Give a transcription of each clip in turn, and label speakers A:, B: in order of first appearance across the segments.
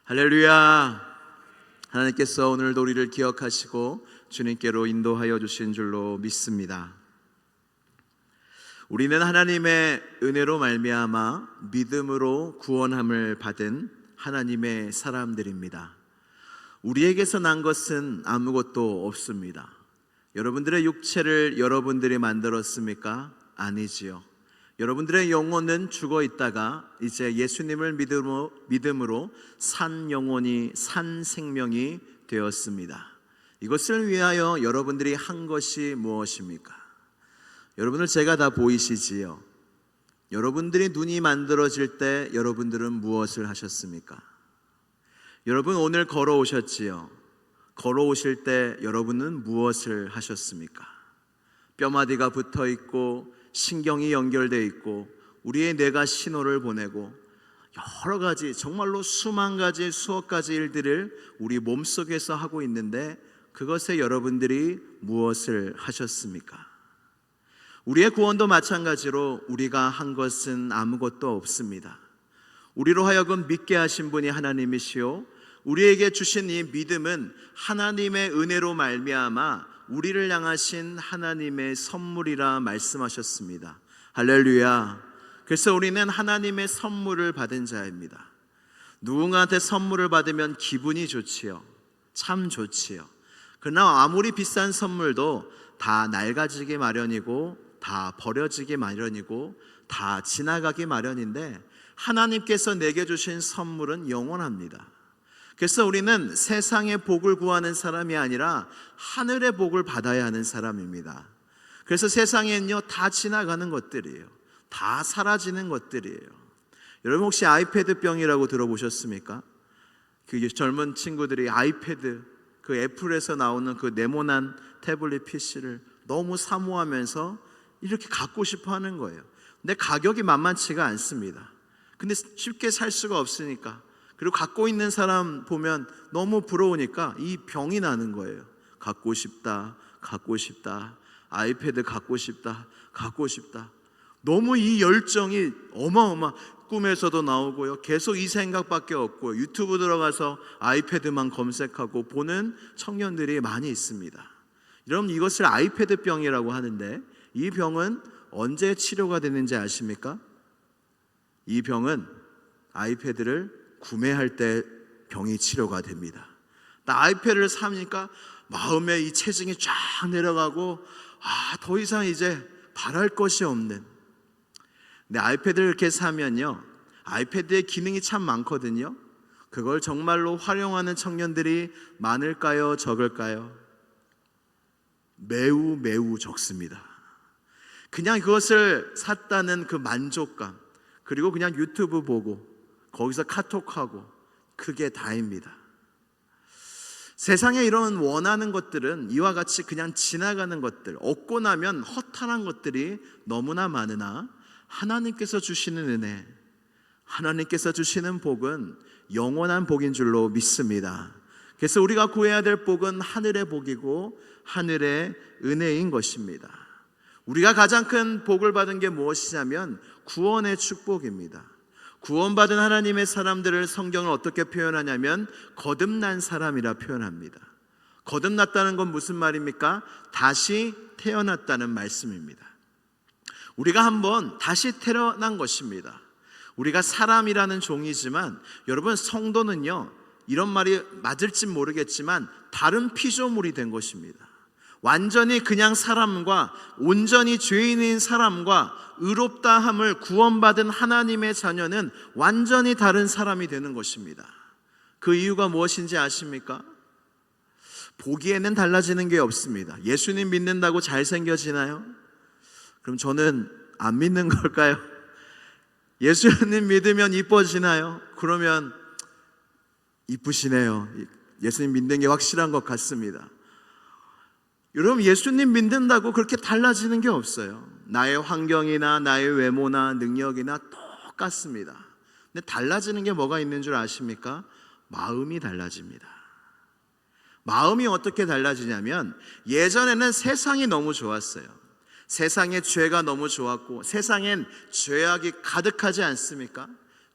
A: 할렐루야. 하나님께서 오늘도 우리를 기억하시고 주님께로 인도하여 주신 줄로 믿습니다. 우리는 하나님의 은혜로 말미암아 믿음으로 구원함을 받은 하나님의 사람들입니다. 우리에게서 난 것은 아무것도 없습니다. 여러분들의 육체를 여러분들이 만들었습니까? 아니지요. 여러분들의 영혼은 죽어 있다가 이제 예수님을 믿음으로 산 영혼이 산 생명이 되었습니다. 이것을 위하여 여러분들이 한 것이 무엇입니까? 여러분들 제가 다 보이시지요? 여러분들이 눈이 만들어질 때 여러분들은 무엇을 하셨습니까? 여러분 오늘 걸어오셨지요? 걸어오실 때 여러분은 무엇을 하셨습니까? 뼈마디가 붙어 있고 신경이 연결되어 있고 우리의 뇌가 신호를 보내고 여러 가지, 정말로 수만 가지, 수억 가지 일들을 우리 몸속에서 하고 있는데 그것에 여러분들이 무엇을 하셨습니까? 우리의 구원도 마찬가지로 우리가 한 것은 아무것도 없습니다. 우리로 하여금 믿게 하신 분이 하나님이시오, 우리에게 주신 이 믿음은 하나님의 은혜로 말미암아 우리를 향하신 하나님의 선물이라 말씀하셨습니다. 할렐루야. 그래서 우리는 하나님의 선물을 받은 자입니다. 누군가한테 선물을 받으면 기분이 좋지요. 참 좋지요. 그러나 아무리 비싼 선물도 다 낡아지기 마련이고 다 버려지기 마련이고 다 지나가기 마련인데 하나님께서 내게 주신 선물은 영원합니다. 그래서 우리는 세상의 복을 구하는 사람이 아니라 하늘의 복을 받아야 하는 사람입니다. 그래서 세상에는요 다 지나가는 것들이에요. 다 사라지는 것들이에요. 여러분 혹시 아이패드병이라고 들어보셨습니까? 그 젊은 친구들이 아이패드, 그 애플에서 나오는 그 네모난 태블릿 PC를 너무 사모하면서 이렇게 갖고 싶어 하는 거예요. 근데 가격이 만만치가 않습니다. 근데 쉽게 살 수가 없으니까, 그리고 갖고 있는 사람 보면 너무 부러우니까 이 병이 나는 거예요. 갖고 싶다, 갖고 싶다, 아이패드 갖고 싶다, 갖고 싶다. 너무 이 열정이 어마어마, 꿈에서도 나오고요. 계속 이 생각밖에 없고 유튜브 들어가서 아이패드만 검색하고 보는 청년들이 많이 있습니다. 여러분 이것을 아이패드병이라고 하는데 이 병은 언제 치료가 되는지 아십니까? 이 병은 아이패드를 구매할 때 병이 치료가 됩니다. 나 아이패드를 사니까 마음에 이 체증이 쫙 내려가고 더 이상 이제 바랄 것이 없는. 근데 아이패드를 이렇게 사면요, 아이패드의 기능이 참 많거든요. 그걸 정말로 활용하는 청년들이 많을까요? 적을까요? 매우 적습니다. 그냥 그것을 샀다는 그 만족감, 그리고 그냥 유튜브 보고 거기서 카톡하고, 그게 다입니다. 세상에 이런 원하는 것들은 이와 같이 그냥 지나가는 것들, 얻고 나면 허탈한 것들이 너무나 많으나 하나님께서 주시는 은혜, 하나님께서 주시는 복은 영원한 복인 줄로 믿습니다. 그래서 우리가 구해야 될 복은 하늘의 복이고 하늘의 은혜인 것입니다. 우리가 가장 큰 복을 받은 게 무엇이냐면 구원의 축복입니다. 구원받은 하나님의 사람들을 성경은 어떻게 표현하냐면 거듭난 사람이라 표현합니다. 거듭났다는 건 무슨 말입니까? 다시 태어났다는 말씀입니다. 우리가 한번 다시 태어난 것입니다. 우리가 사람이라는 종이지만 여러분 성도는요, 이런 말이 맞을지 모르겠지만 다른 피조물이 된 것입니다. 완전히 그냥 사람과 온전히 죄인인 사람과 의롭다함을 구원받은 하나님의 자녀는 완전히 다른 사람이 되는 것입니다. 그 이유가 무엇인지 아십니까? 보기에는 달라지는 게 없습니다. 예수님 믿는다고 잘생겨지나요? 그럼 저는 안 믿는 걸까요? 예수님 믿으면 이뻐지나요? 그러면 이쁘시네요. 예수님 믿는 게 확실한 것 같습니다. 여러분 예수님 믿는다고 그렇게 달라지는 게 없어요. 나의 환경이나 나의 외모나 능력이나 똑같습니다. 근데 달라지는 게 뭐가 있는 줄 아십니까? 마음이 달라집니다. 마음이 어떻게 달라지냐면 예전에는 세상이 너무 좋았어요. 세상에 죄가 너무 좋았고 세상엔 죄악이 가득하지 않습니까?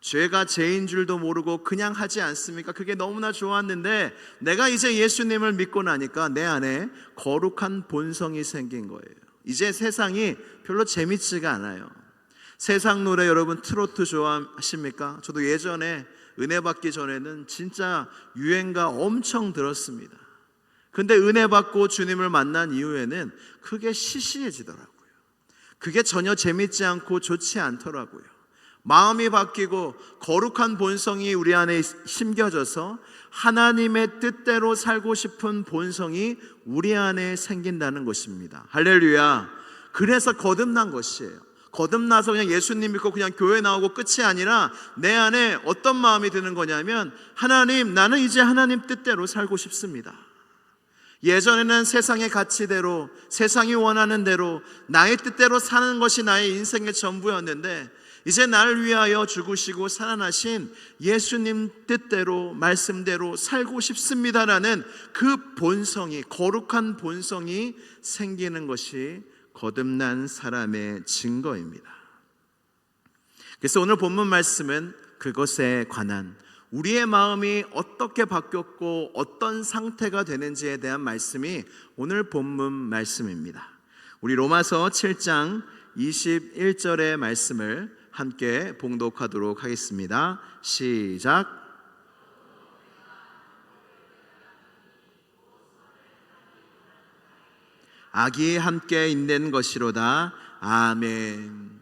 A: 죄가 죄인 줄도 모르고 그냥 하지 않습니까? 그게 너무나 좋았는데 내가 이제 예수님을 믿고 나니까 내 안에 거룩한 본성이 생긴 거예요. 이제 세상이 별로 재밌지가 않아요. 세상 노래 여러분 트로트 좋아하십니까? 저도 예전에 은혜 받기 전에는 진짜 유행가 엄청 들었습니다. 근데 은혜 받고 주님을 만난 이후에는 그게 시시해지더라고요. 그게 전혀 재밌지 않고 좋지 않더라고요. 마음이 바뀌고 거룩한 본성이 우리 안에 심겨져서 하나님의 뜻대로 살고 싶은 본성이 우리 안에 생긴다는 것입니다. 할렐루야. 그래서 거듭난 것이에요. 거듭나서 그냥 예수님 믿고 그냥 교회 나오고 끝이 아니라 내 안에 어떤 마음이 드는 거냐면 하나님, 나는 이제 하나님 뜻대로 살고 싶습니다. 예전에는 세상의 가치대로, 세상이 원하는 대로 나의 뜻대로 사는 것이 나의 인생의 전부였는데 이제 나를 위하여 죽으시고 살아나신 예수님 뜻대로 말씀대로 살고 싶습니다라는 그 본성이, 거룩한 본성이 생기는 것이 거듭난 사람의 증거입니다. 그래서 오늘 본문 말씀은 그것에 관한 우리의 마음이 어떻게 바뀌었고 어떤 상태가 되는지에 대한 말씀이 오늘 본문 말씀입니다. 우리 로마서 7장 21절의 말씀을 함께 봉독하도록 하겠습니다. 시작. 악이 함께 있는 것이로다. 아멘.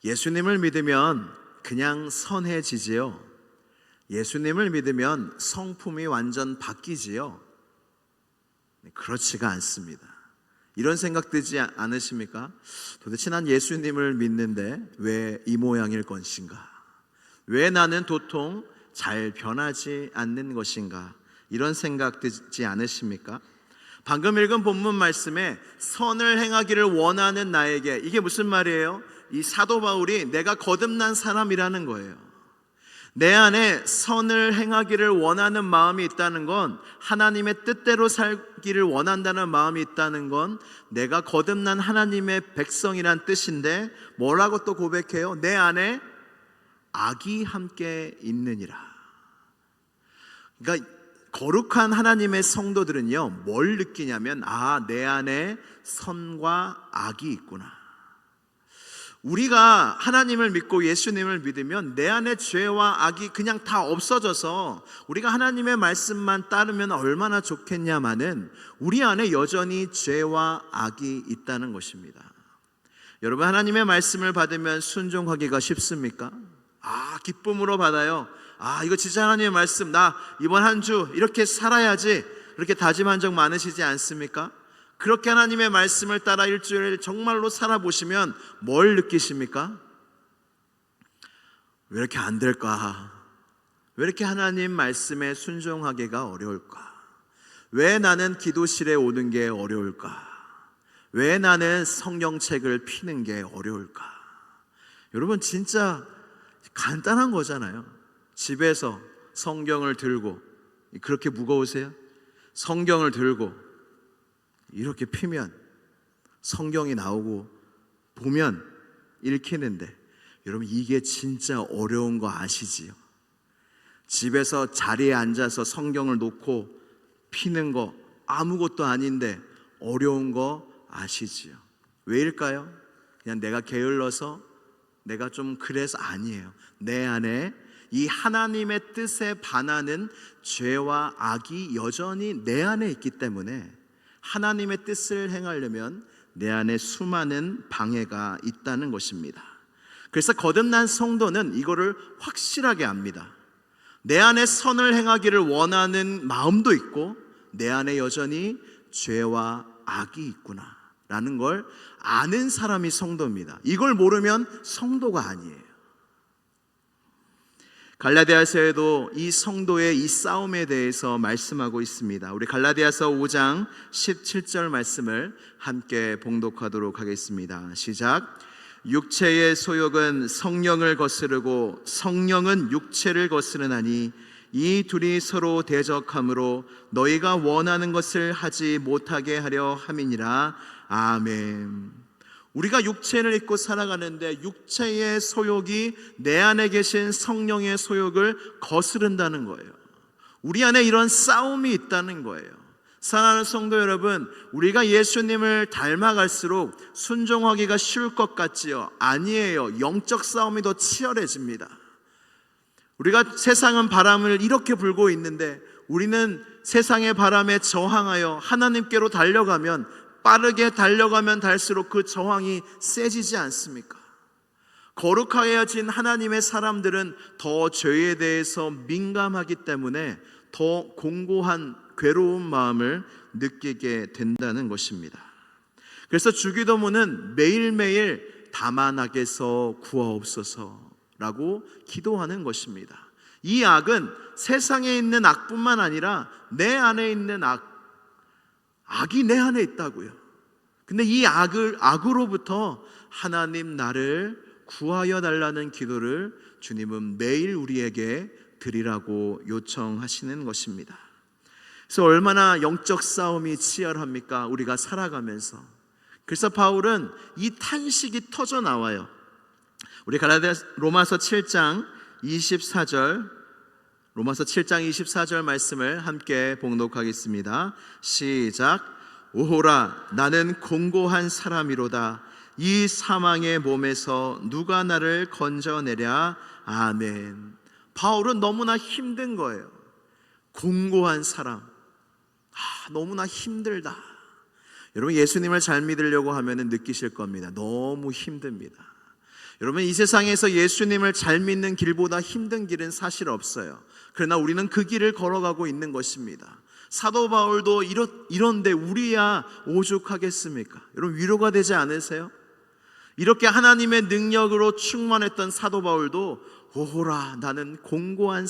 A: 예수님을 믿으면 그냥 선해지지요. 예수님을 믿으면 성품이 완전 바뀌지요. 그렇지가 않습니다. 이런 생각 들지 않으십니까? 도대체 난 예수님을 믿는데 왜 이 모양일 것인가? 왜 나는 도통 잘 변하지 않는 것인가? 이런 생각 들지 않으십니까? 방금 읽은 본문 말씀에 선을 행하기를 원하는 나에게, 이게 무슨 말이에요? 이 사도 바울이 내가 거듭난 사람이라는 거예요. 내 안에 선을 행하기를 원하는 마음이 있다는 건, 하나님의 뜻대로 살기를 원한다는 마음이 있다는 건 내가 거듭난 하나님의 백성이란 뜻인데 뭐라고 또 고백해요? 내 안에 악이 함께 있느니라. 그러니까 거룩한 하나님의 성도들은요, 뭘 느끼냐면 내 안에 선과 악이 있구나. 우리가 하나님을 믿고 예수님을 믿으면 내 안에 죄와 악이 그냥 다 없어져서 우리가 하나님의 말씀만 따르면 얼마나 좋겠냐마는 우리 안에 여전히 죄와 악이 있다는 것입니다. 여러분, 하나님의 말씀을 받으면 순종하기가 쉽습니까? 기쁨으로 받아요. 이거 진짜 하나님의 말씀, 나 이번 한 주 이렇게 살아야지, 그렇게 다짐한 적 많으시지 않습니까? 그렇게 하나님의 말씀을 따라 일주일을 정말로 살아보시면 뭘 느끼십니까? 왜 이렇게 안 될까? 왜 이렇게 하나님 말씀에 순종하기가 어려울까? 왜 나는 기도실에 오는 게 어려울까? 왜 나는 성경책을 피는 게 어려울까? 여러분, 진짜 간단한 거잖아요. 집에서 성경을 들고, 그렇게 무거우세요? 성경을 들고 이렇게 피면 성경이 나오고 보면 읽히는데, 여러분 이게 진짜 어려운 거 아시지요? 집에서 자리에 앉아서 성경을 놓고 피는 거 아무것도 아닌데 어려운 거 아시지요? 왜일까요? 그냥 내가 게을러서, 내가 좀 그래서 아니에요. 내 안에 이 하나님의 뜻에 반하는 죄와 악이 여전히 내 안에 있기 때문에 하나님의 뜻을 행하려면 내 안에 수많은 방해가 있다는 것입니다. 그래서 거듭난 성도는 이거를 확실하게 압니다. 내 안에 선을 행하기를 원하는 마음도 있고 내 안에 여전히 죄와 악이 있구나 라는 걸 아는 사람이 성도입니다. 이걸 모르면 성도가 아니에요. 갈라디아서에도 이 성도의 이 싸움에 대해서 말씀하고 있습니다. 우리 갈라디아서 5장 17절 말씀을 함께 봉독하도록 하겠습니다. 시작. 육체의 소욕은 성령을 거스르고 성령은 육체를 거스르나니 이 둘이 서로 대적함으로 너희가 원하는 것을 하지 못하게 하려 함이니라. 아멘. 우리가 육체를 입고 살아가는데 육체의 소욕이 내 안에 계신 성령의 소욕을 거스른다는 거예요. 우리 안에 이런 싸움이 있다는 거예요. 사랑하는 성도 여러분, 우리가 예수님을 닮아갈수록 순종하기가 쉬울 것 같지요? 아니에요. 영적 싸움이 더 치열해집니다. 우리가 세상은 바람을 이렇게 불고 있는데 우리는 세상의 바람에 저항하여 하나님께로 달려가면, 빠르게 달려가면 달수록 그 저항이 세지지 않습니까? 거룩하여진 하나님의 사람들은 더 죄에 대해서 민감하기 때문에 더 공고한 괴로운 마음을 느끼게 된다는 것입니다. 그래서 주기도문은 매일매일 다만 악에서 구하옵소서라고 기도하는 것입니다. 이 악은 세상에 있는 악뿐만 아니라 내 안에 있는 악이 내 안에 있다고요. 근데 이 악으로부터 하나님 나를 구하여 달라는 기도를 주님은 매일 우리에게 드리라고 요청하시는 것입니다. 그래서 얼마나 영적 싸움이 치열합니까? 우리가 살아가면서. 그래서 바울은 이 탄식이 터져 나와요. 우리 로마서 7장 24절 말씀을 함께 봉독하겠습니다. 시작. 오호라, 나는 공고한 사람이로다. 이 사망의 몸에서 누가 나를 건져내랴. 아멘. 바울은 너무나 힘든 거예요. 공고한 사람. 너무나 힘들다. 여러분, 예수님을 잘 믿으려고 하면 느끼실 겁니다. 너무 힘듭니다. 여러분, 이 세상에서 예수님을 잘 믿는 길보다 힘든 길은 사실 없어요. 그러나 우리는 그 길을 걸어가고 있는 것입니다. 사도 바울도 이런데 우리야 오죽하겠습니까? 여러분, 위로가 되지 않으세요? 이렇게 하나님의 능력으로 충만했던 사도 바울도 오호라, 나는 공고한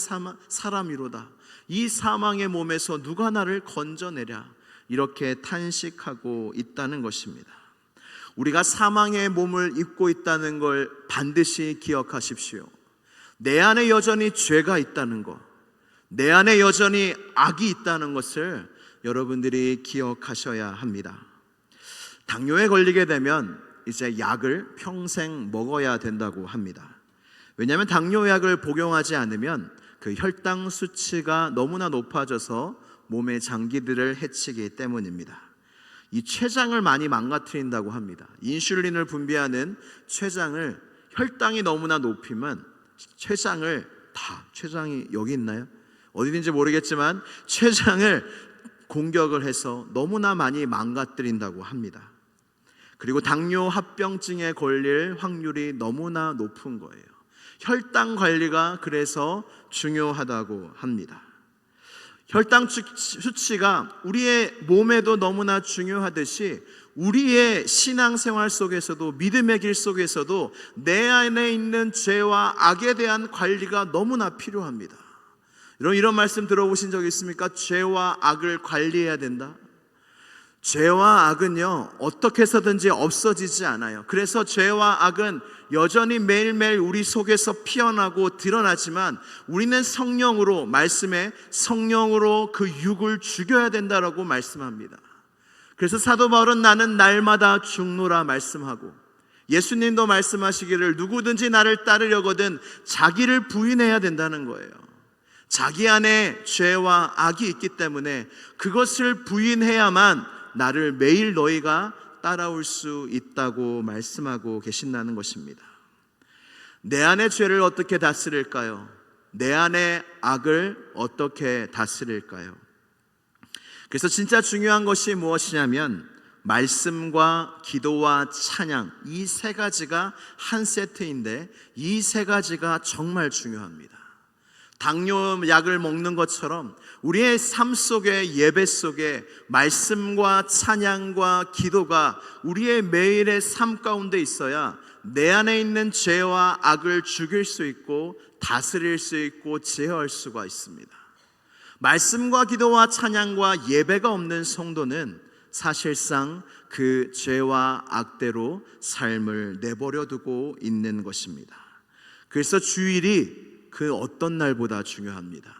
A: 사람이로다. 이 사망의 몸에서 누가 나를 건져내랴. 이렇게 탄식하고 있다는 것입니다. 우리가 사망의 몸을 입고 있다는 걸 반드시 기억하십시오. 내 안에 여전히 죄가 있다는 것, 내 안에 여전히 악이 있다는 것을 여러분들이 기억하셔야 합니다. 당뇨에 걸리게 되면 이제 약을 평생 먹어야 된다고 합니다. 왜냐하면 당뇨약을 복용하지 않으면 그 혈당 수치가 너무나 높아져서 몸의 장기들을 해치기 때문입니다. 이 췌장을 많이 망가뜨린다고 합니다. 인슐린을 분비하는 췌장을, 혈당이 너무나 높으면 췌장이 여기 있나요? 어디든지 모르겠지만 췌장을 공격을 해서 너무나 많이 망가뜨린다고 합니다. 그리고 당뇨 합병증에 걸릴 확률이 너무나 높은 거예요. 혈당 관리가 그래서 중요하다고 합니다. 혈당 수치가 우리의 몸에도 너무나 중요하듯이 우리의 신앙생활 속에서도, 믿음의 길 속에서도 내 안에 있는 죄와 악에 대한 관리가 너무나 필요합니다. 여러분, 이런 말씀 들어보신 적 있습니까? 죄와 악을 관리해야 된다. 죄와 악은요, 어떻게 해서든지 없어지지 않아요. 그래서 죄와 악은 여전히 매일매일 우리 속에서 피어나고 드러나지만 우리는 성령으로, 말씀에 성령으로 그 육을 죽여야 된다라고 말씀합니다. 그래서 사도 바울은 나는 날마다 죽노라 말씀하고, 예수님도 말씀하시기를 누구든지 나를 따르려거든 자기를 부인해야 된다는 거예요. 자기 안에 죄와 악이 있기 때문에 그것을 부인해야만 나를 매일 너희가 따라올 수 있다고 말씀하고 계신다는 것입니다. 내 안의 죄를 어떻게 다스릴까요? 내 안의 악을 어떻게 다스릴까요? 그래서 진짜 중요한 것이 무엇이냐면 말씀과 기도와 찬양, 이 세 가지가 한 세트인데 이 세 가지가 정말 중요합니다. 당뇨약을 먹는 것처럼 우리의 삶 속에, 예배 속에 말씀과 찬양과 기도가 우리의 매일의 삶 가운데 있어야 내 안에 있는 죄와 악을 죽일 수 있고 다스릴 수 있고 제어할 수가 있습니다. 말씀과 기도와 찬양과 예배가 없는 성도는 사실상 그 죄와 악대로 삶을 내버려 두고 있는 것입니다. 그래서 주일이 그 어떤 날보다 중요합니다.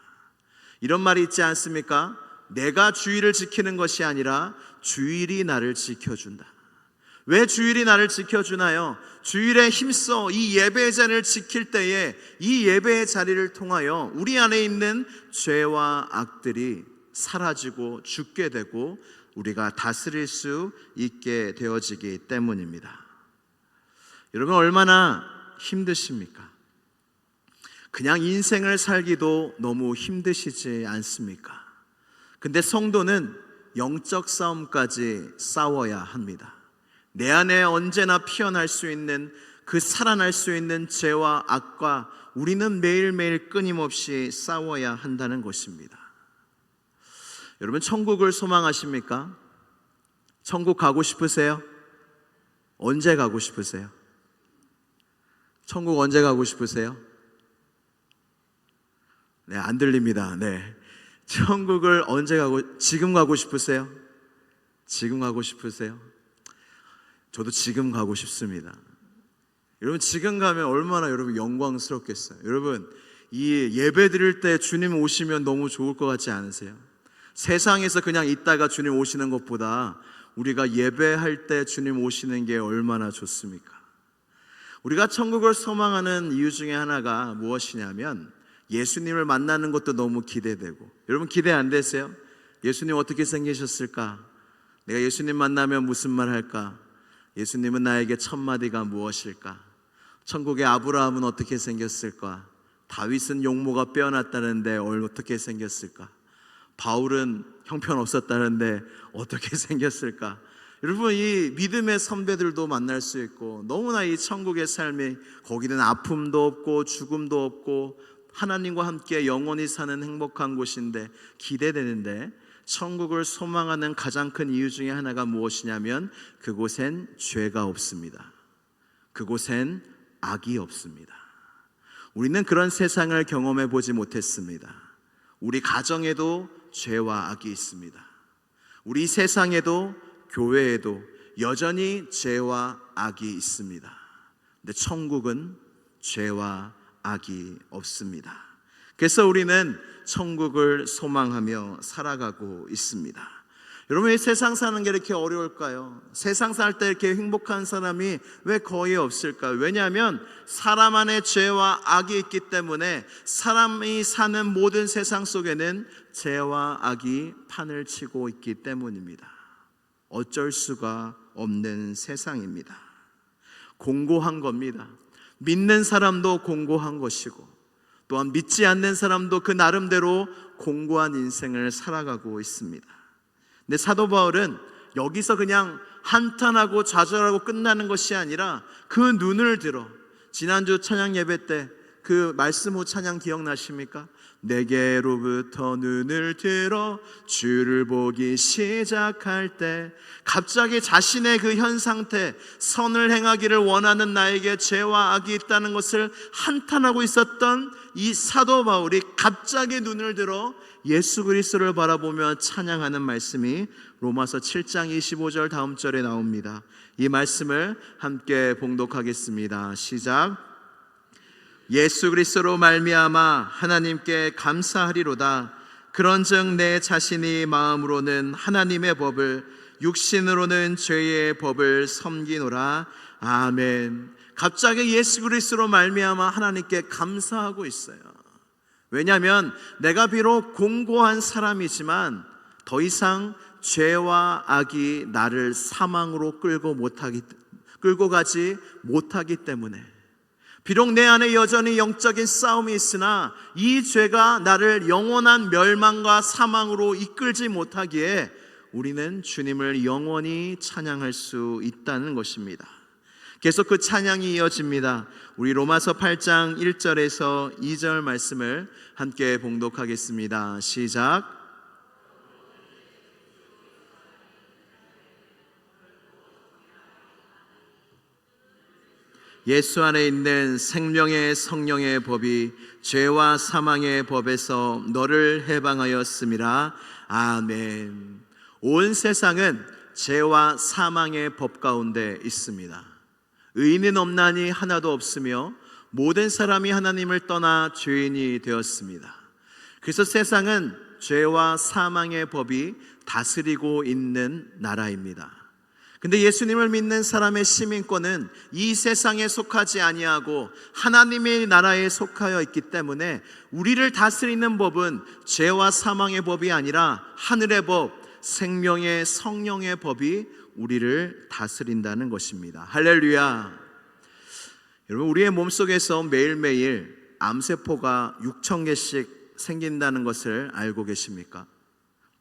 A: 이런 말이 있지 않습니까? 내가 주일을 지키는 것이 아니라 주일이 나를 지켜준다. 왜 주일이 나를 지켜주나요? 주일에 힘써 이 예배의 자리를 지킬 때에 이 예배의 자리를 통하여 우리 안에 있는 죄와 악들이 사라지고 죽게 되고 우리가 다스릴 수 있게 되어지기 때문입니다. 여러분, 얼마나 힘드십니까? 그냥 인생을 살기도 너무 힘드시지 않습니까? 근데 성도는 영적 싸움까지 싸워야 합니다. 내 안에 언제나 피어날 수 있는, 그 살아날 수 있는 죄와 악과 우리는 매일매일 끊임없이 싸워야 한다는 것입니다. 여러분, 천국을 소망하십니까? 천국 가고 싶으세요? 언제 가고 싶으세요? 천국 언제 가고 싶으세요? 네, 안 들립니다. 네. 천국을 언제 지금 가고 싶으세요? 지금 가고 싶으세요? 저도 지금 가고 싶습니다. 여러분, 지금 가면 얼마나 여러분 영광스럽겠어요. 여러분, 이 예배 드릴 때 주님 오시면 너무 좋을 것 같지 않으세요? 세상에서 그냥 있다가 주님 오시는 것보다 우리가 예배할 때 주님 오시는 게 얼마나 좋습니까? 우리가 천국을 소망하는 이유 중에 하나가 무엇이냐면 예수님을 만나는 것도 너무 기대되고, 여러분 기대 안 되세요? 예수님 어떻게 생기셨을까? 내가 예수님 만나면 무슨 말 할까? 예수님은 나에게 첫 마디가 무엇일까? 천국의 아브라함은 어떻게 생겼을까? 다윗은 용모가 빼어났다는데 어떻게 생겼을까? 바울은 형편없었다는데 어떻게 생겼을까? 여러분, 이 믿음의 선배들도 만날 수 있고, 너무나 이 천국의 삶이, 거기는 아픔도 없고 죽음도 없고 하나님과 함께 영원히 사는 행복한 곳인데 기대되는데, 천국을 소망하는 가장 큰 이유 중에 하나가 무엇이냐면 그곳엔 죄가 없습니다. 그곳엔 악이 없습니다. 우리는 그런 세상을 경험해 보지 못했습니다. 우리 가정에도 죄와 악이 있습니다. 우리 세상에도 교회에도 여전히 죄와 악이 있습니다. 근데 천국은 죄와 악이 없습니다. 그래서 우리는 천국을 소망하며 살아가고 있습니다. 여러분, 왜 세상 사는 게 이렇게 어려울까요? 세상 살 때 이렇게 행복한 사람이 왜 거의 없을까요? 왜냐하면 사람 안에 죄와 악이 있기 때문에 사람이 사는 모든 세상 속에는 죄와 악이 판을 치고 있기 때문입니다. 어쩔 수가 없는 세상입니다. 공고한 겁니다. 믿는 사람도 공고한 것이고, 또한 믿지 않는 사람도 그 나름대로 공고한 인생을 살아가고 있습니다. 근데 사도 바울은 여기서 그냥 한탄하고 좌절하고 끝나는 것이 아니라 그 눈을 들어, 지난주 찬양 예배 때 그 말씀 후 찬양 기억나십니까? 내게로부터 눈을 들어 주를 보기 시작할 때, 갑자기 자신의 그 현 상태, 선을 행하기를 원하는 나에게 죄와 악이 있다는 것을 한탄하고 있었던 이 사도 바울이 갑자기 눈을 들어 예수 그리스도를 바라보며 찬양하는 말씀이 로마서 7장 25절 다음 절에 나옵니다. 이 말씀을 함께 봉독하겠습니다. 시작. 예수 그리스도로 말미암아 하나님께 감사하리로다. 그런즉 내 자신이 마음으로는 하나님의 법을, 육신으로는 죄의 법을 섬기노라. 아멘. 갑자기 예수 그리스도로 말미암아 하나님께 감사하고 있어요. 왜냐하면 내가 비록 공고한 사람이지만 더 이상 죄와 악이 나를 사망으로 끌고 가지 못하기 때문에, 비록 내 안에 여전히 영적인 싸움이 있으나 이 죄가 나를 영원한 멸망과 사망으로 이끌지 못하기에 우리는 주님을 영원히 찬양할 수 있다는 것입니다. 계속 그 찬양이 이어집니다. 우리 로마서 8장 1절에서 2절 말씀을 함께 봉독하겠습니다. 시작. 예수 안에 있는 생명의 성령의 법이 죄와 사망의 법에서 너를 해방하였음이라. 아멘. 온 세상은 죄와 사망의 법 가운데 있습니다. 의인은 없나니 하나도 없으며 모든 사람이 하나님을 떠나 죄인이 되었습니다. 그래서 세상은 죄와 사망의 법이 다스리고 있는 나라입니다. 근데 예수님을 믿는 사람의 시민권은 이 세상에 속하지 아니하고 하나님의 나라에 속하여 있기 때문에 우리를 다스리는 법은 죄와 사망의 법이 아니라 하늘의 법, 생명의 성령의 법이 우리를 다스린다는 것입니다. 할렐루야. 여러분, 우리의 몸속에서 매일매일 암세포가 6,000개씩 생긴다는 것을 알고 계십니까?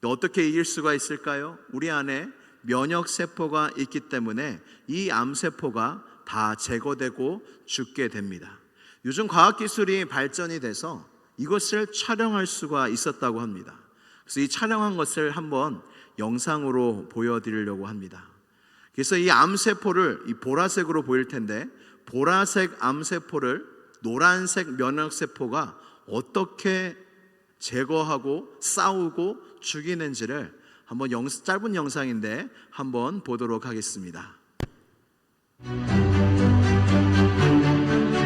A: 어떻게 이길 수가 있을까요? 우리 안에 면역세포가 있기 때문에 이 암세포가 다 제거되고 죽게 됩니다. 요즘 과학기술이 발전이 돼서 이것을 촬영할 수가 있었다고 합니다. 그래서 이 촬영한 것을 한번 영상으로 보여드리려고 합니다. 그래서 이 암세포를 이 보라색으로 보일 텐데, 보라색 암세포를 노란색 면역세포가 어떻게 제거하고 싸우고 죽이는지를 한번 짧은 영상인데 한번 보도록 하겠습니다.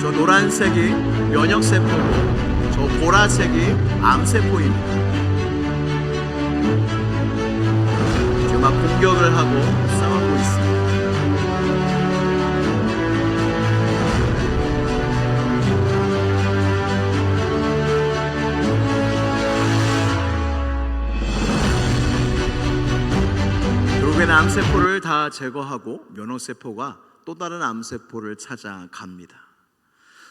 A: 저 노란색이 면역세포고 저 보라색이 암세포입니다. 지금 막 공격을 하고 싸우고 있습니다. 결국에는 암세포를 다 제거하고 면역세포가 또 다른 암세포를 찾아갑니다.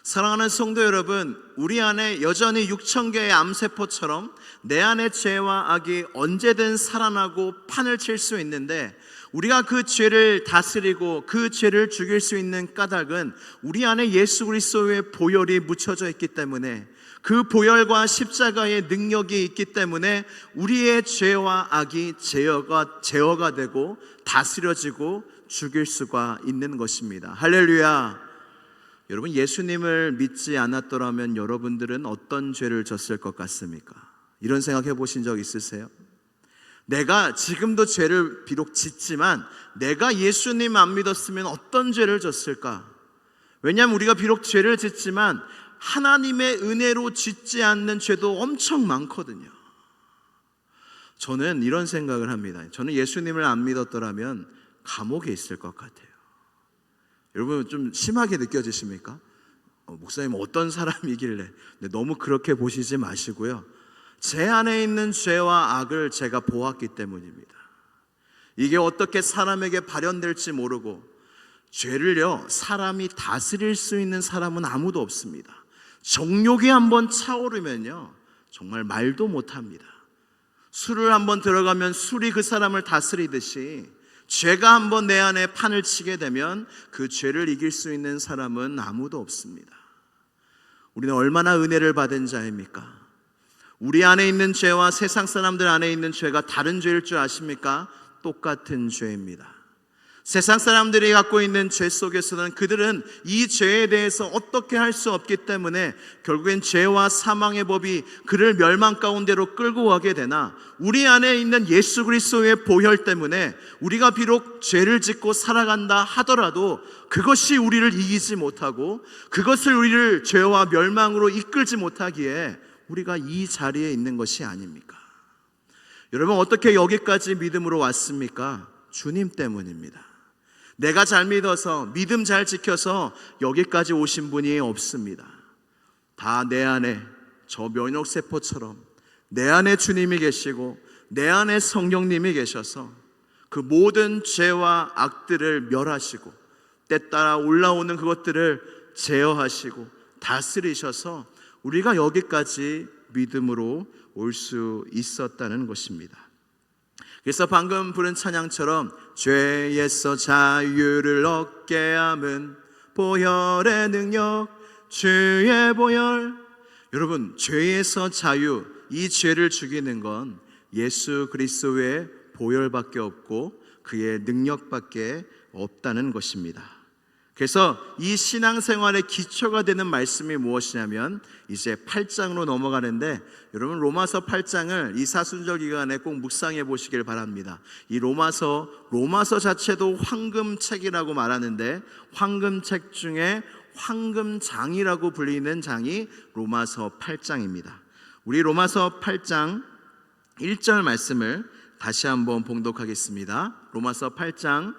A: 사랑하는 성도 여러분, 우리 안에 여전히 6,000개의 암세포처럼 내 안의 죄와 악이 언제든 살아나고 판을 칠 수 있는데, 우리가 그 죄를 다스리고 그 죄를 죽일 수 있는 까닭은 우리 안에 예수 그리스도의 보혈이 묻혀져 있기 때문에, 그 보혈과 십자가의 능력이 있기 때문에 우리의 죄와 악이 제어가 되고 다스려지고 죽일 수가 있는 것입니다. 할렐루야. 여러분, 예수님을 믿지 않았더라면 여러분들은 어떤 죄를 졌을 것 같습니까? 이런 생각해 보신 적 있으세요? 내가 지금도 죄를 비록 짓지만 내가 예수님 안 믿었으면 어떤 죄를 졌을까? 왜냐하면 우리가 비록 죄를 짓지만 하나님의 은혜로 짓지 않는 죄도 엄청 많거든요. 저는 이런 생각을 합니다. 저는 예수님을 안 믿었더라면 감옥에 있을 것 같아요. 여러분, 좀 심하게 느껴지십니까? 목사님 어떤 사람이길래? 너무 그렇게 보시지 마시고요, 제 안에 있는 죄와 악을 제가 보았기 때문입니다. 이게 어떻게 사람에게 발현될지 모르고, 죄를요 사람이 다스릴 수 있는 사람은 아무도 없습니다. 정욕이 한번 차오르면요 정말 말도 못합니다. 술을 한번 들어가면 술이 그 사람을 다스리듯이, 죄가 한번 내 안에 판을 치게 되면 그 죄를 이길 수 있는 사람은 아무도 없습니다. 우리는 얼마나 은혜를 받은 자입니까? 우리 안에 있는 죄와 세상 사람들 안에 있는 죄가 다른 죄일 줄 아십니까? 똑같은 죄입니다. 세상 사람들이 갖고 있는 죄 속에서는 그들은 이 죄에 대해서 어떻게 할 수 없기 때문에 결국엔 죄와 사망의 법이 그를 멸망 가운데로 끌고 가게 되나, 우리 안에 있는 예수 그리스도의 보혈 때문에 우리가 비록 죄를 짓고 살아간다 하더라도 그것이 우리를 이기지 못하고 그것을 우리를 죄와 멸망으로 이끌지 못하기에 우리가 이 자리에 있는 것이 아닙니까? 여러분, 어떻게 여기까지 믿음으로 왔습니까? 주님 때문입니다. 내가 잘 믿어서 믿음 잘 지켜서 여기까지 오신 분이 없습니다. 다 내 안에 저 면역세포처럼 내 안에 주님이 계시고 내 안에 성령님이 계셔서 그 모든 죄와 악들을 멸하시고 때 따라 올라오는 그것들을 제어하시고 다스리셔서 우리가 여기까지 믿음으로 올 수 있었다는 것입니다. 그래서 방금 부른 찬양처럼 죄에서 자유를 얻게 함은 보혈의 능력, 주의 보혈. 여러분, 죄에서 자유, 이 죄를 죽이는 건 예수 그리스도의 보혈밖에 없고 그의 능력밖에 없다는 것입니다. 그래서 이 신앙생활의 기초가 되는 말씀이 무엇이냐면 이제 8장으로 넘어가는데, 여러분 로마서 8장을 이 사순절 기간에 꼭 묵상해 보시길 바랍니다. 이 로마서 자체도 황금책이라고 말하는데, 황금책 중에 황금장이라고 불리는 장이 로마서 8장입니다. 우리 로마서 8장 1절 말씀을 다시 한번 봉독하겠습니다. 로마서 8장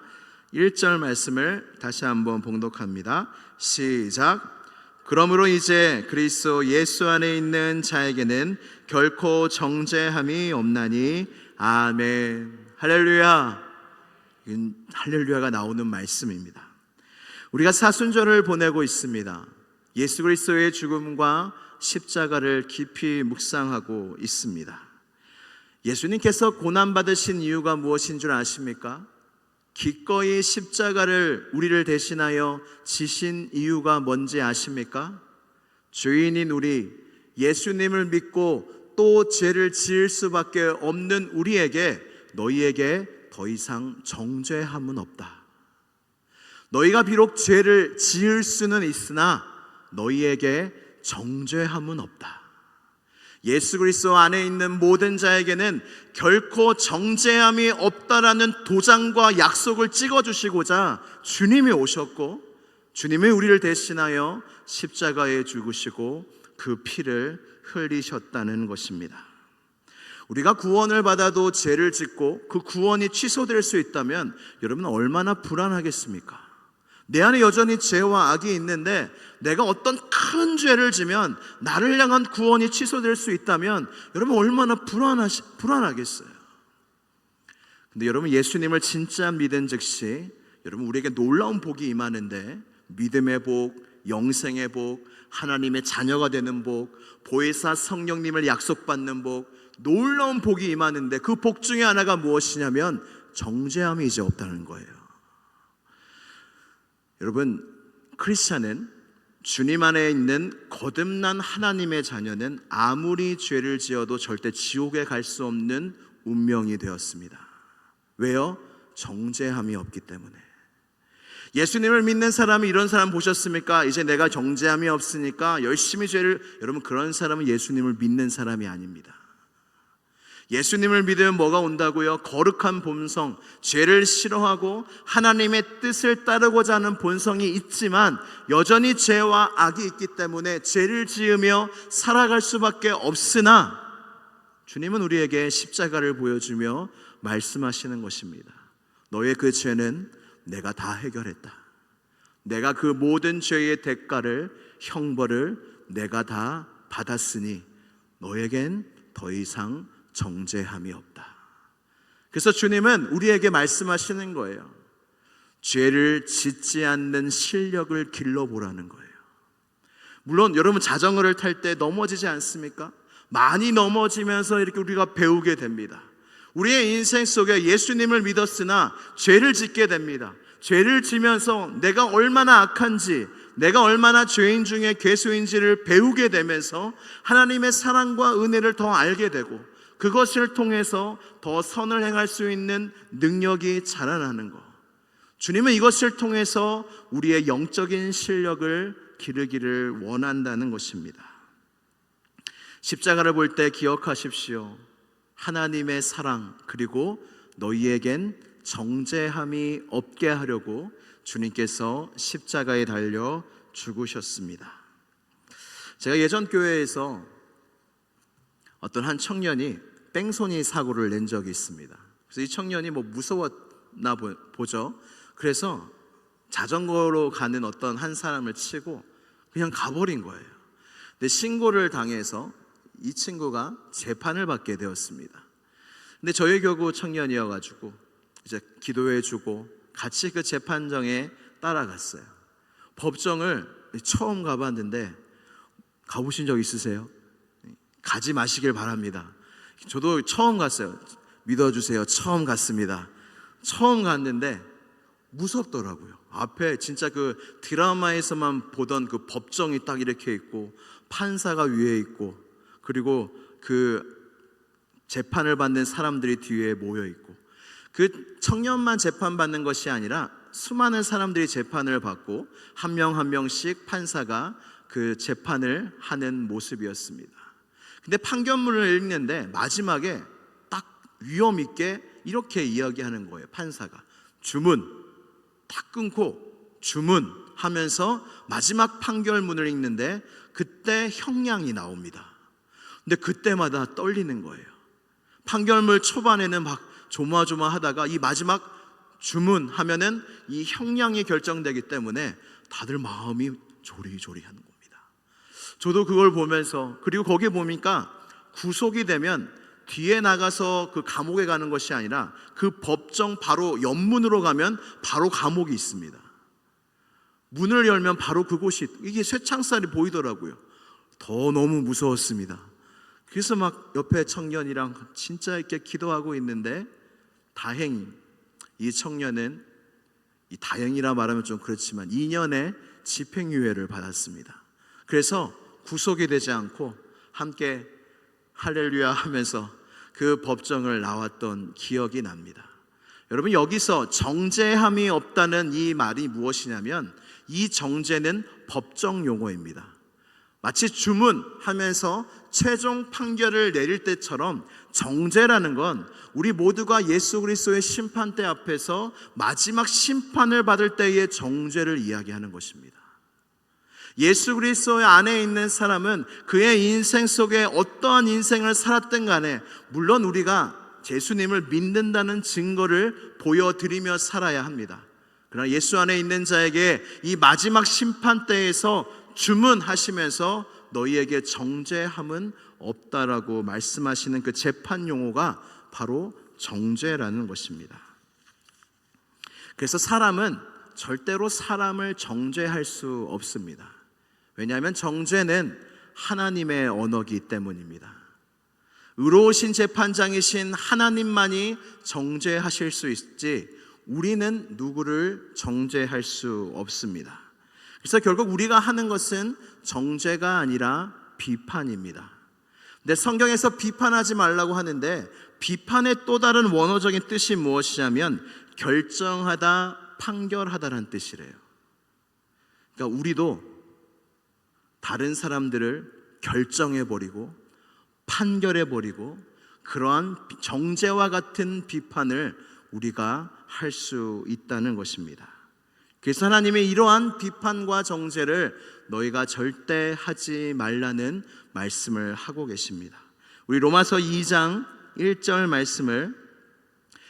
A: 1절 말씀을 다시 한번 봉독합니다. 시작. 그러므로 이제 그리스도 예수 안에 있는 자에게는 결코 정죄함이 없나니 아멘. 할렐루야. 이건 할렐루야가 나오는 말씀입니다. 우리가 사순절을 보내고 있습니다. 예수 그리스도의 죽음과 십자가를 깊이 묵상하고 있습니다. 예수님께서 고난받으신 이유가 무엇인 줄 아십니까? 기꺼이 십자가를 우리를 대신하여 지신 이유가 뭔지 아십니까? 죄인인 우리, 예수님을 믿고 또 죄를 지을 수밖에 없는 우리에게 너희에게 더 이상 정죄함은 없다. 너희가 비록 죄를 지을 수는 있으나 너희에게 정죄함은 없다. 예수 그리스도 안에 있는 모든 자에게는 결코 정죄함이 없다라는 도장과 약속을 찍어주시고자 주님이 오셨고, 주님이 우리를 대신하여 십자가에 죽으시고 그 피를 흘리셨다는 것입니다. 우리가 구원을 받아도 죄를 짓고 그 구원이 취소될 수 있다면 여러분 얼마나 불안하겠습니까? 내 안에 여전히 죄와 악이 있는데 내가 어떤 큰 죄를 지면 나를 향한 구원이 취소될 수 있다면 여러분 얼마나 불안하겠어요. 근데 여러분 예수님을 진짜 믿은 즉시 여러분 우리에게 놀라운 복이 임하는데, 믿음의 복, 영생의 복, 하나님의 자녀가 되는 복, 보혜사 성령님을 약속받는 복, 놀라운 복이 임하는데 그 복 중에 하나가 무엇이냐면 정죄함이 이제 없다는 거예요. 여러분, 크리스찬은 주님 안에 있는 거듭난 하나님의 자녀는 아무리 죄를 지어도 절대 지옥에 갈 수 없는 운명이 되었습니다. 왜요? 정죄함이 없기 때문에. 예수님을 믿는 사람이 이런 사람 보셨습니까? 이제 내가 정죄함이 없으니까 열심히 죄를, 여러분 그런 사람은 예수님을 믿는 사람이 아닙니다. 예수님을 믿으면 뭐가 온다고요? 거룩한 본성, 죄를 싫어하고 하나님의 뜻을 따르고자 하는 본성이 있지만 여전히 죄와 악이 있기 때문에 죄를 지으며 살아갈 수밖에 없으나, 주님은 우리에게 십자가를 보여주며 말씀하시는 것입니다. 너의 그 죄는 내가 다 해결했다. 내가 그 모든 죄의 대가를, 형벌을 내가 다 받았으니 너에겐 더 이상 정죄함이 없다. 그래서 주님은 우리에게 말씀하시는 거예요. 죄를 짓지 않는 실력을 길러보라는 거예요. 물론 여러분 자전거를 탈 때 넘어지지 않습니까? 많이 넘어지면서 이렇게 우리가 배우게 됩니다. 우리의 인생 속에 예수님을 믿었으나 죄를 짓게 됩니다. 죄를 지면서 내가 얼마나 악한지, 내가 얼마나 죄인 중에 괴수인지를 배우게 되면서 하나님의 사랑과 은혜를 더 알게 되고, 그것을 통해서 더 선을 행할 수 있는 능력이 자라나는 것. 주님은 이것을 통해서 우리의 영적인 실력을 기르기를 원한다는 것입니다. 십자가를 볼 때 기억하십시오. 하나님의 사랑, 그리고 너희에겐 정죄함이 없게 하려고 주님께서 십자가에 달려 죽으셨습니다. 제가 예전 교회에서 어떤 한 청년이 뺑소니 사고를 낸 적이 있습니다. 그래서 이 청년이 무서웠나 보죠. 그래서 자전거로 가는 어떤 한 사람을 치고 그냥 가버린 거예요. 근데 신고를 당해서 이 친구가 재판을 받게 되었습니다. 근데 저희 교구 청년이어가지고 이제 기도해주고 같이 그 재판정에 따라갔어요. 법정을 처음 가봤는데, 가보신 적 있으세요? 가지 마시길 바랍니다. 저도 처음 갔어요. 믿어주세요. 처음 갔습니다. 처음 갔는데 무섭더라고요. 앞에 진짜 그 드라마에서만 보던 그 법정이 딱 이렇게 있고 판사가 위에 있고, 그리고 그 재판을 받는 사람들이 뒤에 모여 있고, 그 청년만 재판받는 것이 아니라 수많은 사람들이 재판을 받고 한 명 한 명씩 판사가 그 재판을 하는 모습이었습니다. 근데 판결문을 읽는데 마지막에 딱 위험 있게 이렇게 이야기하는 거예요. 판사가 주문 딱 끊고 주문 하면서 마지막 판결문을 읽는데 그때 형량이 나옵니다. 근데 그때마다 떨리는 거예요. 판결문 초반에는 막 조마조마하다가 이 마지막 주문하면은 이 형량이 결정되기 때문에 다들 마음이 조리조리하는 겁니다. 저도 그걸 보면서, 그리고 거기 보니까 구속이 되면 뒤에 나가서 그 감옥에 가는 것이 아니라 그 법정 바로 옆문으로 가면 바로 감옥이 있습니다. 문을 열면 바로 그곳이, 이게 쇠창살이 보이더라고요. 더 너무 무서웠습니다. 그래서 막 옆에 청년이랑 진짜 이렇게 기도하고 있는데, 다행히 이 청년은, 이 다행이라 말하면 좀 그렇지만 2년의 집행유예를 받았습니다. 그래서 구속이 되지 않고 함께 할렐루야 하면서 그 법정을 나왔던 기억이 납니다. 여러분, 여기서 정죄함이 없다는 이 말이 무엇이냐면, 이 정죄는 법정 용어입니다. 마치 주문하면서 최종 판결을 내릴 때처럼 정죄라는 건 우리 모두가 예수 그리스도의 심판대 앞에서 마지막 심판을 받을 때의 정죄를 이야기하는 것입니다. 예수 그리스도 안에 있는 사람은 그의 인생 속에 어떠한 인생을 살았든 간에, 물론 우리가 예수님을 믿는다는 증거를 보여드리며 살아야 합니다. 그러나 예수 안에 있는 자에게 이 마지막 심판대에서 주문하시면서 너희에게 정죄함은 없다라고 말씀하시는 그 재판 용어가 바로 정죄라는 것입니다. 그래서 사람은 절대로 사람을 정죄할 수 없습니다. 왜냐하면 정죄는 하나님의 언어이기 때문입니다. 의로우신 재판장이신 하나님만이 정죄하실 수 있지 우리는 누구를 정죄할 수 없습니다. 그래서 결국 우리가 하는 것은 정죄가 아니라 비판입니다. 근데 성경에서 비판하지 말라고 하는데, 비판의 또 다른 원어적인 뜻이 무엇이냐면 결정하다, 판결하다라는 뜻이래요. 그러니까 우리도 다른 사람들을 결정해버리고 판결해버리고 그러한 정죄와 같은 비판을 우리가 할 수 있다는 것입니다. 그래서 하나님이 이러한 비판과 정죄를 너희가 절대 하지 말라는 말씀을 하고 계십니다. 우리 로마서 2장 1절 말씀을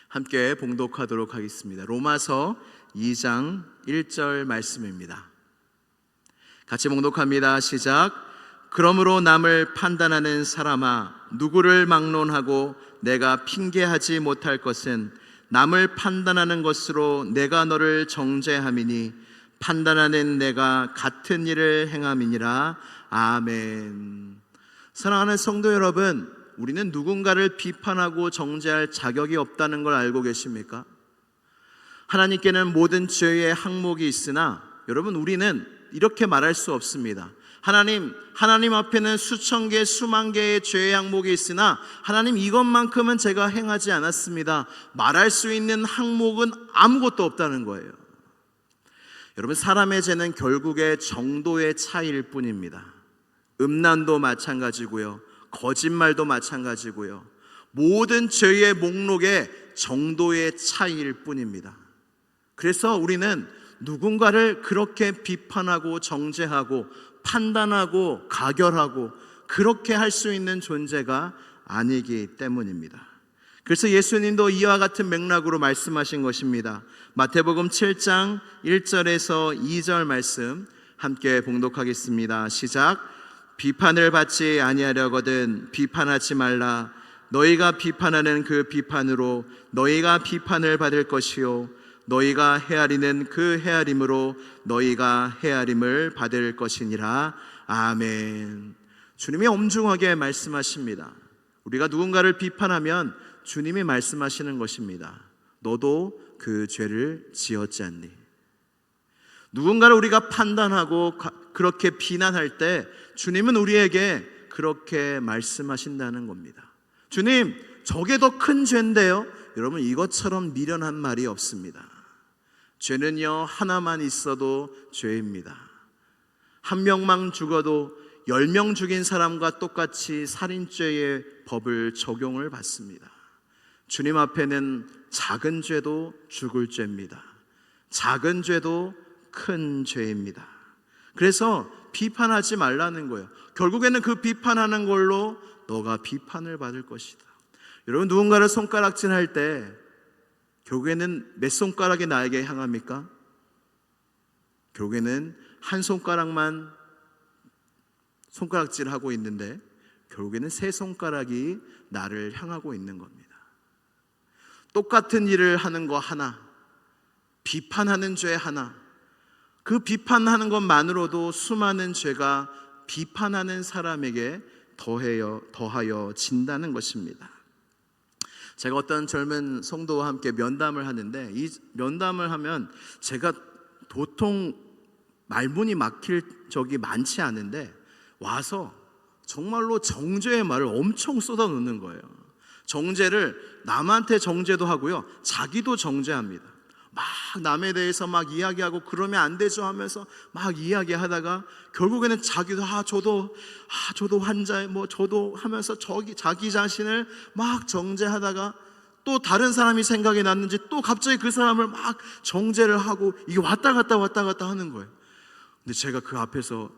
A: 함께 봉독하도록 하겠습니다. 로마서 2장 1절 말씀입니다. 같이 봉독합니다. 시작. 그러므로 남을 판단하는 사람아, 누구를 막론하고 내가 핑계하지 못할 것은 남을 판단하는 것으로 내가 너를 정죄함이니 판단하는 내가 같은 일을 행함이니라. 아멘. 사랑하는 성도 여러분, 우리는 누군가를 비판하고 정죄할 자격이 없다는 걸 알고 계십니까? 하나님께는 모든 죄의 항목이 있으나 여러분, 우리는 이렇게 말할 수 없습니다. 하나님 앞에는 수천 개, 수만 개의 죄의 항목이 있으나 하나님, 이것만큼은 제가 행하지 않았습니다. 말할 수 있는 항목은 아무것도 없다는 거예요. 여러분, 사람의 죄는 결국에 정도의 차이일 뿐입니다. 음란도 마찬가지고요, 거짓말도 마찬가지고요, 모든 죄의 목록에 정도의 차이일 뿐입니다. 그래서 우리는 누군가를 그렇게 비판하고 정죄하고 판단하고 가결하고 그렇게 할 수 있는 존재가 아니기 때문입니다. 그래서 예수님도 이와 같은 맥락으로 말씀하신 것입니다. 마태복음 7장 1절에서 2절 말씀 함께 봉독하겠습니다. 시작. 비판을 받지 아니하려거든 비판하지 말라. 너희가 비판하는 그 비판으로 너희가 비판을 받을 것이요 너희가 헤아리는 그 헤아림으로 너희가 헤아림을 받을 것이니라. 아멘. 주님이 엄중하게 말씀하십니다. 우리가 누군가를 비판하면 주님이 말씀하시는 것입니다. 너도 그 죄를 지었지 않니? 누군가를 우리가 판단하고 그렇게 비난할 때 주님은 우리에게 그렇게 말씀하신다는 겁니다. 주님, 저게 더 큰 죄인데요. 여러분, 이것처럼 미련한 말이 없습니다. 죄는요, 하나만 있어도 죄입니다. 한 명만 죽어도 10명 죽인 사람과 똑같이 살인죄의 법을 적용을 받습니다. 주님 앞에는 작은 죄도 죽을 죄입니다. 작은 죄도 큰 죄입니다. 그래서 비판하지 말라는 거예요. 결국에는 그 비판하는 걸로 너가 비판을 받을 것이다. 여러분, 누군가를 손가락질할 때 결국에는 몇 손가락이 나에게 향합니까? 결국에는 한 손가락만 손가락질하고 있는데 결국에는 세 손가락이 나를 향하고 있는 겁니다. 똑같은 일을 하는 거 하나, 비판하는 죄 하나, 그 비판하는 것만으로도 수많은 죄가 비판하는 사람에게 더하여 진다는 것입니다. 제가 어떤 젊은 성도와 함께 면담을 하는데, 이 면담을 하면 제가 도통 말문이 막힐 적이 많지 않은데 와서 정말로 정죄의 말을 엄청 쏟아놓는 거예요. 정죄를 남한테 정죄도 하고요, 자기도 정죄합니다. 막 남에 대해서 막 이야기하고 그러면 안 되죠 하면서 막 이야기하다가 결국에는 자기도 저도 환자에 저도 하면서 자기 자신을 막 정죄하다가 또 다른 사람이 생각이 났는지 또 갑자기 그 사람을 막 정죄를 하고, 이게 왔다 갔다 하는 거예요. 근데 제가 그 앞에서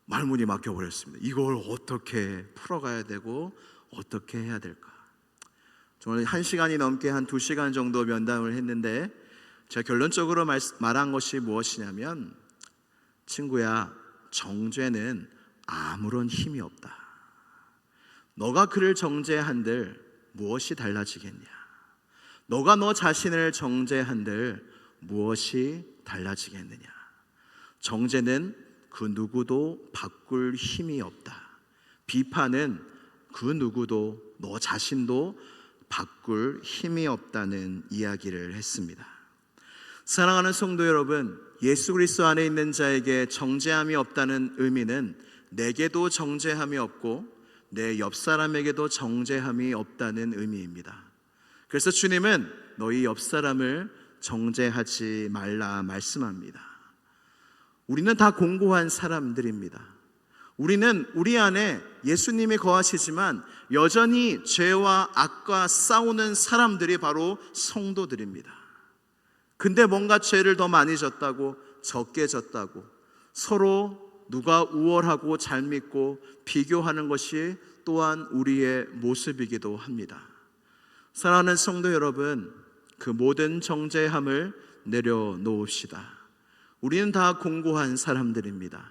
A: 말문이 막혀버렸습니다. 이걸 어떻게 풀어가야 되고 어떻게 해야 될까? 정말 1시간이 넘게 한 2시간 정도 면담을 했는데 제가 결론적으로 말한 것이 무엇이냐면, 친구야, 정죄는 아무런 힘이 없다. 너가 그를 정죄한들 무엇이 달라지겠냐? 너가 너 자신을 정죄한들 무엇이 달라지겠느냐? 정죄는 그 누구도 바꿀 힘이 없다. 비판은 그 누구도, 너 자신도 바꿀 힘이 없다는 이야기를 했습니다. 사랑하는 성도 여러분, 예수 그리스도 안에 있는 자에게 정죄함이 없다는 의미는 내게도 정죄함이 없고 내 옆 사람에게도 정죄함이 없다는 의미입니다. 그래서 주님은 너희 옆 사람을 정죄하지 말라 말씀합니다. 우리는 다 공고한 사람들입니다. 우리는 우리 안에 예수님이 거하시지만 여전히 죄와 악과 싸우는 사람들이 바로 성도들입니다. 근데 뭔가 죄를 더 많이 졌다고, 적게 졌다고 서로 누가 우월하고 잘 믿고 비교하는 것이 또한 우리의 모습이기도 합니다. 사랑하는 성도 여러분, 그 모든 정죄함을 내려놓읍시다. 우리는 다 공고한 사람들입니다.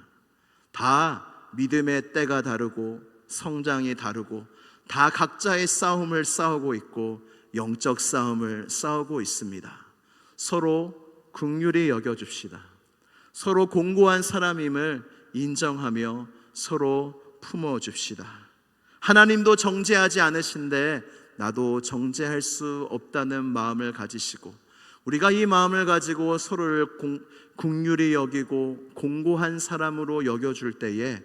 A: 다 믿음의 때가 다르고 성장이 다르고 다 각자의 싸움을 싸우고 있고 영적 싸움을 싸우고 있습니다. 서로 긍휼히 여겨줍시다. 서로 공고한 사람임을 인정하며 서로 품어줍시다. 하나님도 정죄하지 않으신데 나도 정죄할 수 없다는 마음을 가지시고, 우리가 이 마음을 가지고 서로를 긍휼히 여기고 공고한 사람으로 여겨줄 때에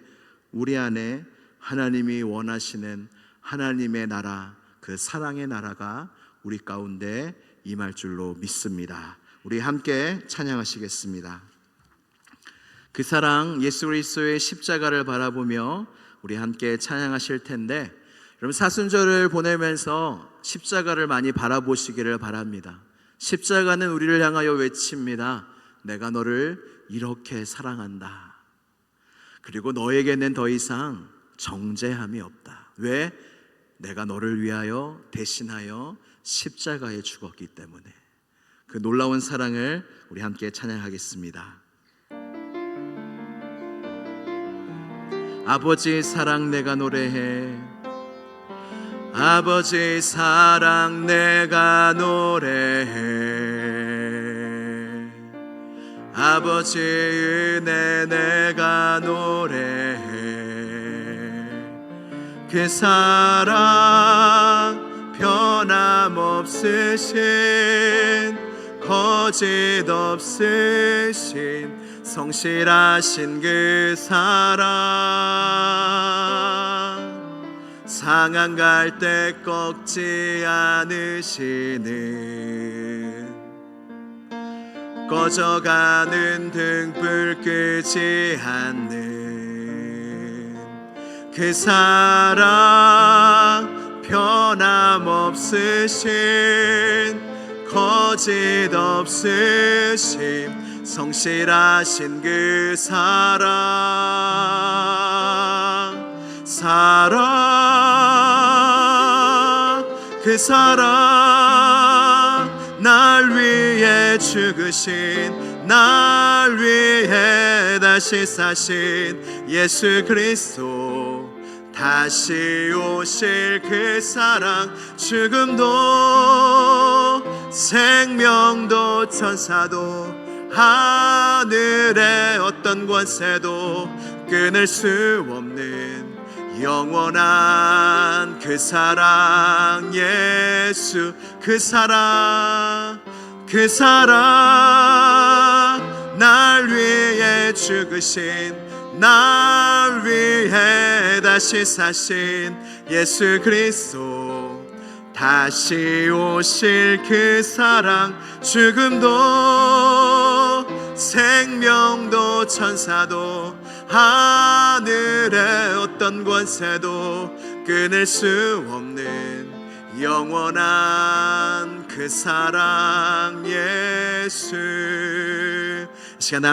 A: 우리 안에 하나님이 원하시는 하나님의 나라, 그 사랑의 나라가 우리 가운데 임할 줄로 믿습니다. 우리 함께 찬양하시겠습니다. 그 사랑, 예수 그리스도의 십자가를 바라보며 우리 함께 찬양하실 텐데, 여러분 사순절을 보내면서 십자가를 많이 바라보시기를 바랍니다. 십자가는 우리를 향하여 외칩니다. 내가 너를 이렇게 사랑한다. 그리고 너에게는 더 이상 정죄함이 없다. 왜? 내가 너를 위하여 대신하여 십자가에 죽었기 때문에. 그 놀라운 사랑을 우리 함께 찬양하겠습니다. 아버지 사랑 내가 노래해, 아버지 사랑 내가 노래해, 아버지 은혜 내가 노래해. 그 사랑 변함없으신, 거짓 없으신, 성실하신 그 사랑, 상한 갈 때 꺾지 않으시는, 꺼져가는 등불 끄지 않는 그 사랑 변함없으신, 거짓 없으신, 성실하신 그 사랑, 그 사랑 위해 죽으신, 날 위해 다시 사신 예수 그리스도, 다시 오실 그 사랑, 죽음도 생명도 천사도 하늘의 어떤 권세도 끊을 수 없는 영원한 그 사랑, 예수 그 사랑, 그 사랑, 날 위해 죽으신, 날 위해 다시 사신 예수 그리스도, 다시 오실 그 사랑, 죽음도 생명도 천사도 하늘의 어떤 권세도 끊을 수 없는 영원한 그 사랑, 예수. 이 시간